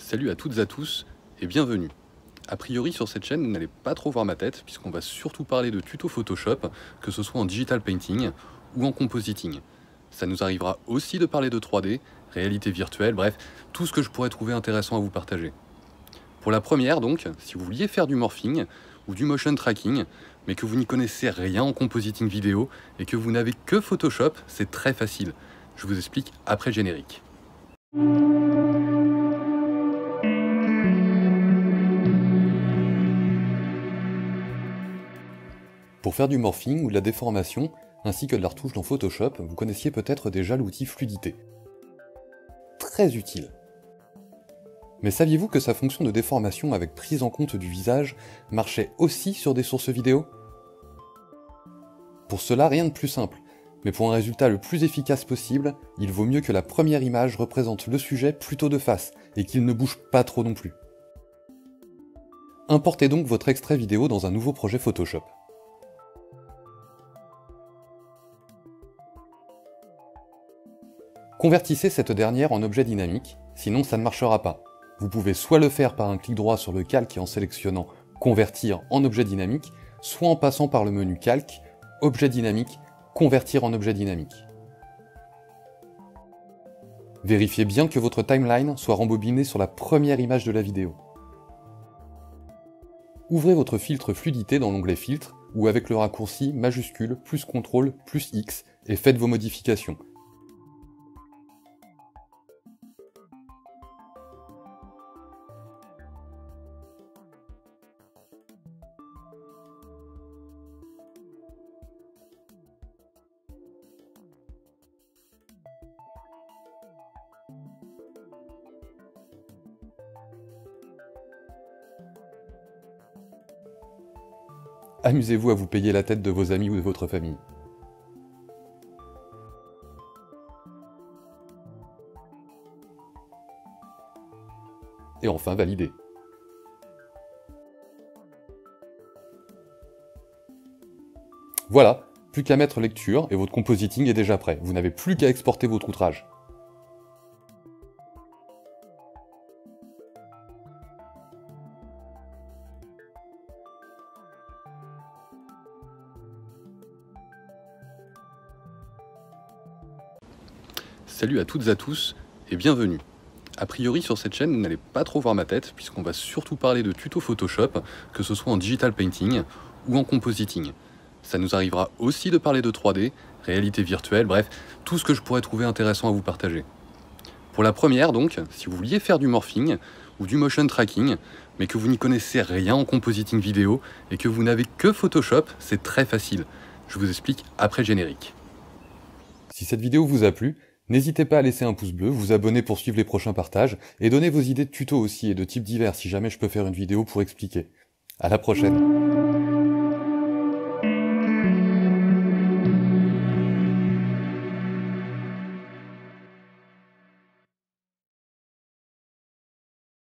Salut à toutes et à tous et bienvenue. A priori sur cette chaîne vous n'allez pas trop voir ma tête puisqu'on va surtout parler de tutos Photoshop, que ce soit en digital painting ou en compositing. Ça nous arrivera aussi de parler de 3D, réalité virtuelle, bref, tout ce que je pourrais trouver intéressant à vous partager. Pour la première donc, si vous vouliez faire du morphing ou du motion tracking, mais que vous n'y connaissez rien en compositing vidéo et que vous n'avez que Photoshop, c'est très facile. Je vous explique après le générique. Pour faire du morphing ou de la déformation, ainsi que de la retouche dans Photoshop, vous connaissiez peut-être déjà l'outil Fluidité. Très utile. Mais saviez-vous que sa fonction de déformation avec prise en compte du visage marchait aussi sur des sources vidéo? Pour cela, rien de plus simple, mais pour un résultat le plus efficace possible, il vaut mieux que la première image représente le sujet plutôt de face, et qu'il ne bouge pas trop non plus. Importez donc votre extrait vidéo dans un nouveau projet Photoshop. Convertissez cette dernière en objet dynamique, sinon ça ne marchera pas. Vous pouvez soit le faire par un clic droit sur le calque et en sélectionnant « Convertir en objet dynamique », soit en passant par le menu Calque, Objet dynamique, Convertir en objet dynamique. Vérifiez bien que votre timeline soit rembobinée sur la première image de la vidéo. Ouvrez votre filtre Fluidité dans l'onglet Filtre, ou avec le raccourci majuscule plus CTRL plus X, et faites vos modifications. Amusez-vous à vous payer la tête de vos amis ou de votre famille. Et enfin, validez. Voilà, plus qu'à mettre lecture et votre compositing est déjà prêt. Vous n'avez plus qu'à exporter votre outrage. Salut à toutes et à tous et bienvenue. A priori sur cette chaîne vous n'allez pas trop voir ma tête puisqu'on va surtout parler de tutos Photoshop, que ce soit en digital painting ou en compositing. Ça nous arrivera aussi de parler de 3D, réalité virtuelle, bref, tout ce que je pourrais trouver intéressant à vous partager. Pour la première donc, si vous vouliez faire du morphing ou du motion tracking, mais que vous n'y connaissez rien en compositing vidéo et que vous n'avez que Photoshop, c'est très facile. Je vous explique après le générique. Si cette vidéo vous a plu, n'hésitez pas à laisser un pouce bleu, vous abonner pour suivre les prochains partages, et donner vos idées de tutos aussi et de types divers si jamais je peux faire une vidéo pour expliquer. À la prochaine.